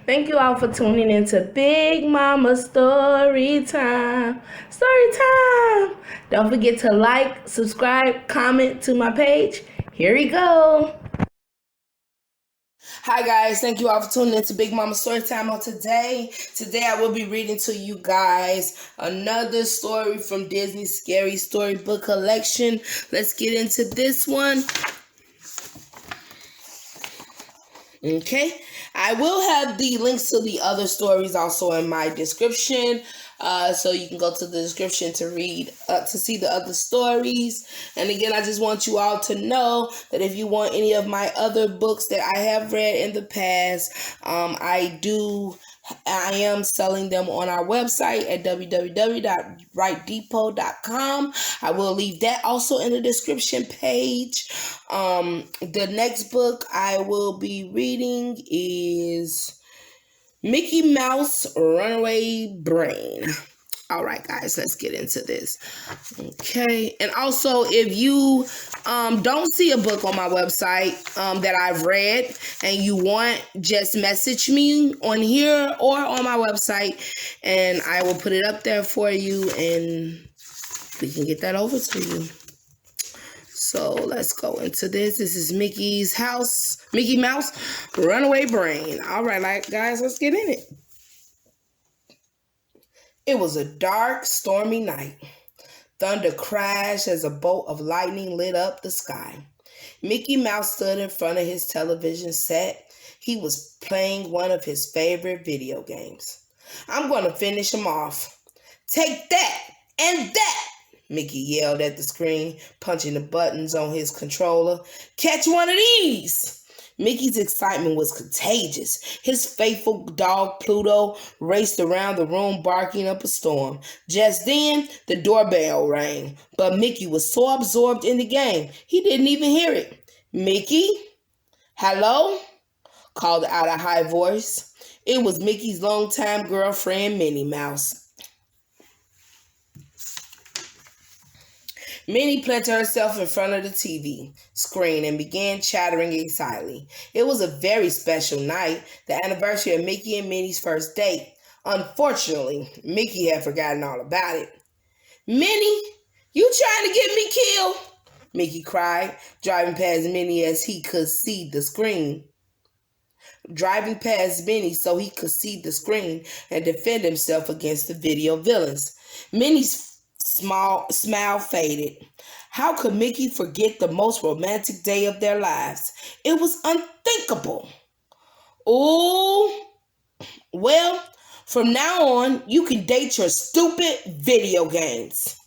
Thank you all for tuning into Big Mama Story Time. Story Time. Don't forget to like, subscribe, comment to my page. Here we go. Hi guys, thank you all for tuning into Big Mama Storytime on today. Today I will be reading to you guys another story from Disney's Scary Storybook collection. Let's get into this one. Okay, I will have the links to the other stories also in my description. So you can go to the description to read, to see the other stories. And again, I just want you all to know that if you want any of my other books that I have read in the past, I am selling them on our website at www.writedepot.com. I will leave that also in the description page. The next book I will be reading is Mickey Mouse Runaway Brain. All right, guys, let's get into this. Okay, and also if you don't see a book on my website that I've read and you want, just message me on here or on my website and I will put it up there for you and we can get that over to you. So let's go into this. This is Mickey Mouse Runaway Brain. All right, guys, let's get in it. It was a dark, stormy night. Thunder crashed as a bolt of lightning lit up the sky. Mickey Mouse stood in front of his television set. He was playing one of his favorite video games. I'm going to finish him off. Take that and that, Mickey yelled at the screen, punching the buttons on his controller. Catch one of these! Mickey's excitement was contagious. His faithful dog Pluto raced around the room barking up a storm. Just then, the doorbell rang, but Mickey was so absorbed in the game, he didn't even hear it. Mickey? Hello? Called out a high voice. It was Mickey's longtime girlfriend, Minnie Mouse. Minnie planted herself in front of the TV screen and began chattering excitedly. It was a very special night, the anniversary of Mickey and Minnie's first date. Unfortunately, Mickey had forgotten all about it. Minnie, you trying to get me killed? Mickey cried, driving past Minnie as he could see the screen. Driving past Minnie so he could see the screen and defend himself against the video villains. Minnie's smile faded. How could Mickey forget the most romantic day of their lives? It was unthinkable. Oh, well, from now on, you can date your stupid video games,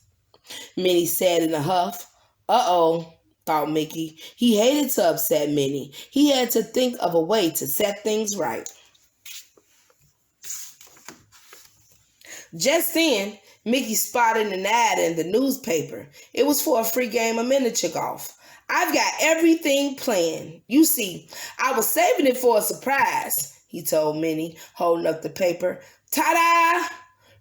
Minnie said in a huff. Uh-oh, thought Mickey. He hated to upset Minnie. He had to think of a way to set things right. Just then, Mickey spotted an ad in the newspaper. It was for a free game of miniature golf. I've got everything planned. You see, I was saving it for a surprise, he told Minnie, holding up the paper. Ta-da!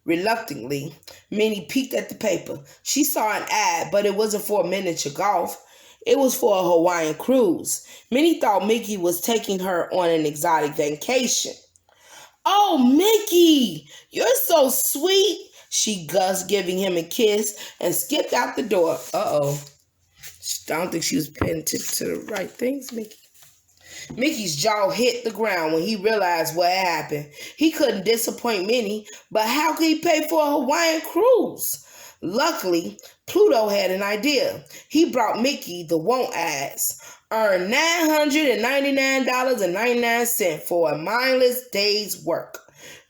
Reluctantly, Minnie peeked at the paper. She saw an ad, but it wasn't for miniature golf. It was for a Hawaiian cruise. Minnie thought Mickey was taking her on an exotic vacation. Oh, Mickey, you're so sweet, she gussed, giving him a kiss and skipped out the door. Uh-oh. I don't think she was paying attention to the right things, Mickey. Mickey's jaw hit the ground when he realized what had happened. He couldn't disappoint Minnie, but how could he pay for a Hawaiian cruise? Luckily, Pluto had an idea. He brought Mickey the want ads. Earn $999.99 for a mindless day's work,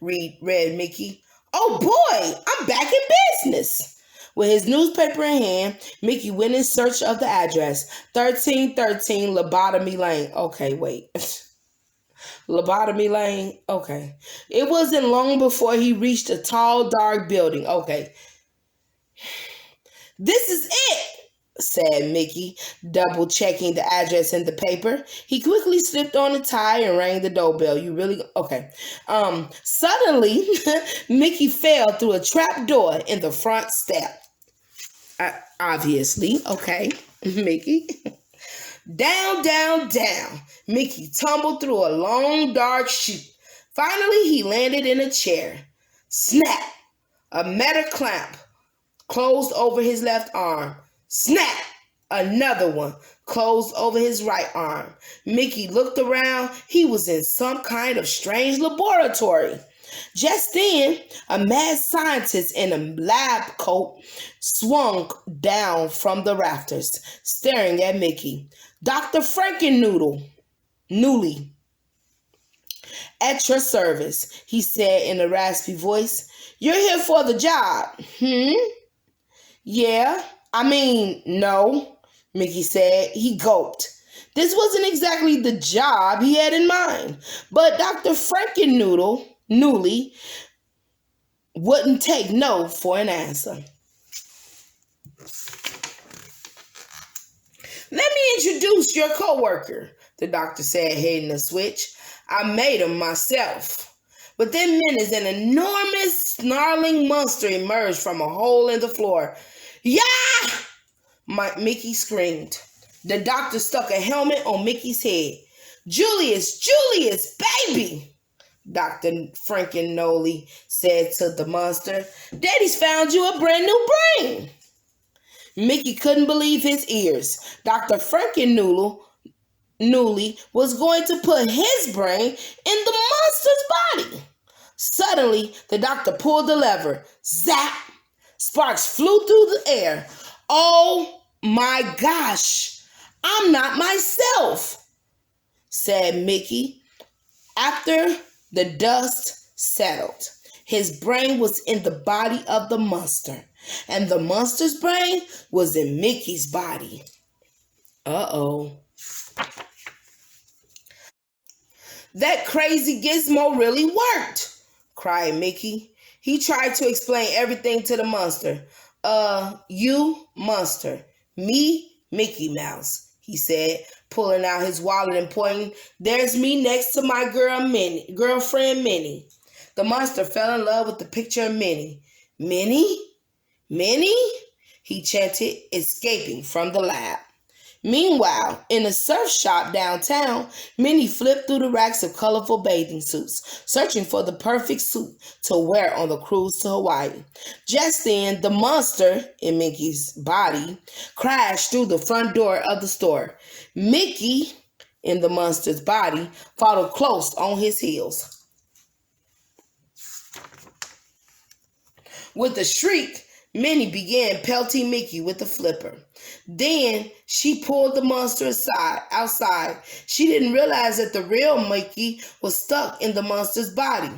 read Mickey. Oh boy, I'm back in business. With his newspaper in hand, Mickey went in search of the address, 1313 Lobotomy Lane. Okay, wait. Lobotomy Lane? Okay. It wasn't long before he reached a tall, dark building. Okay. This is it, said Mickey, double-checking the address in the paper. He quickly slipped on a tie and rang the doorbell. You really... Okay. Suddenly, Mickey fell through a trap door in the front step. Obviously. Okay, Mickey. Down, down, down. Mickey tumbled through a long, dark chute, Finally, he landed in a chair. Snap! A metal clamp closed over his left arm. Snap! Another one closed over his right arm. Mickey looked around. He was in some kind of strange laboratory. Just then, a mad scientist in a lab coat swung down from the rafters, staring at Mickey. Dr. Newly, at your service, he said in a raspy voice. You're here for the job. Yeah, no, Mickey said. He gulped. This wasn't exactly the job he had in mind, but Dr. Newly wouldn't take no for an answer. Let me introduce your coworker, the doctor said, hitting the switch. I made him myself. But then minutes, an enormous snarling monster emerged from a hole in the floor. Yeah! Mickey screamed. The doctor stuck a helmet on Mickey's head. Julius, baby! Dr. Frankenpooh said to the monster. Daddy's found you a brand new brain. Mickey couldn't believe his ears. Dr. Frankenpooh was going to put his brain in the monster's body. Suddenly, the doctor pulled the lever. Zap! Sparks flew through the air. Oh my gosh! I'm not myself, said Mickey. After the dust settled, his brain was in the body of the monster, and the monster's brain was in Mickey's body. Uh-oh. That crazy gizmo really worked, cried Mickey. He tried to explain everything to the monster. You, monster. Me, Mickey Mouse, he said, pulling out his wallet and pointing. There's me next to my girlfriend Minnie. The monster fell in love with the picture of Minnie. Minnie? Minnie? He chanted, escaping from the lab. Meanwhile, in a surf shop downtown, Minnie flipped through the racks of colorful bathing suits, searching for the perfect suit to wear on the cruise to Hawaii. Just then, the monster in Mickey's body crashed through the front door of the store. Mickey, in the monster's body, followed close on his heels. With a shriek, Minnie began pelting Mickey with a flipper. Then she pulled the monster outside. She didn't realize that the real Mickey was stuck in the monster's body.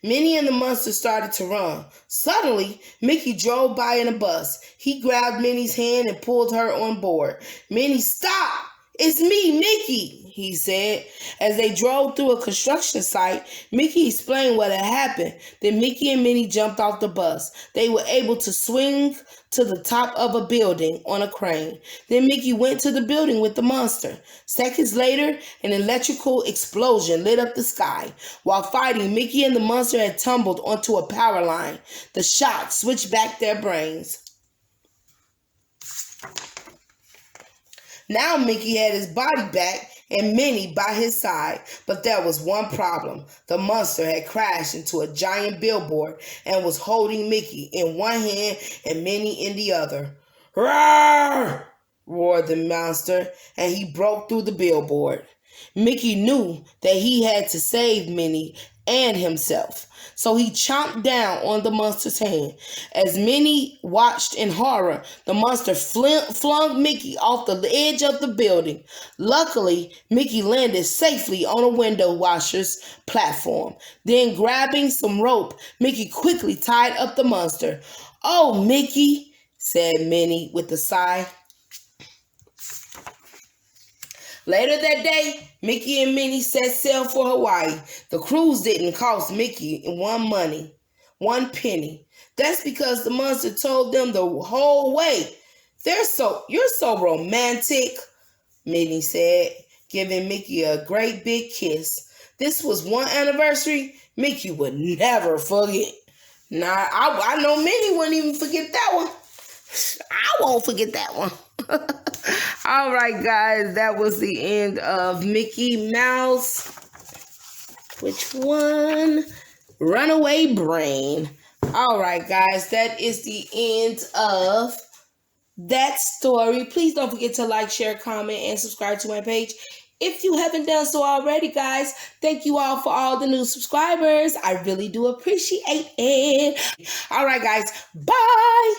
Minnie and the monster started to run. Suddenly, Mickey drove by in a bus. He grabbed Minnie's hand and pulled her on board. Minnie, stop! It's me, Mickey, he said. As they drove through a construction site, Mickey explained what had happened. Then Mickey and Minnie jumped off the bus. They were able to swing to the top of a building on a crane. Then Mickey went to the building with the monster. Seconds later, an electrical explosion lit up the sky. While fighting, Mickey and the monster had tumbled onto a power line. The shock switched back their brains. Now Mickey had his body back and Minnie by his side, but there was one problem. The monster had crashed into a giant billboard and was holding Mickey in one hand and Minnie in the other. Roar! Roared the monster, and he broke through the billboard. Mickey knew that he had to save Minnie and himself, so he chomped down on the monster's hand. As Minnie watched in horror, the monster flung Mickey off the edge of the building. Luckily, Mickey landed safely on a window washer's platform. Then, grabbing some rope, Mickey quickly tied up the monster. Oh, Mickey, said Minnie with a sigh. Later that day, Mickey and Minnie set sail for Hawaii. The cruise didn't cost Mickey one penny. That's because the monster told them the whole way. You're so romantic, Minnie said, giving Mickey a great big kiss. This was one anniversary Mickey would never forget. Nah, I know Minnie wouldn't even forget that one. I won't forget that one. All right, guys, that was the end of Mickey Mouse. Which one? Runaway Brain. All right, guys, that is the end of that story. Please don't forget to like, share, comment, and subscribe to my page if you haven't done so already, guys. Thank you all for all the new subscribers. I really do appreciate it. All right, guys. Bye.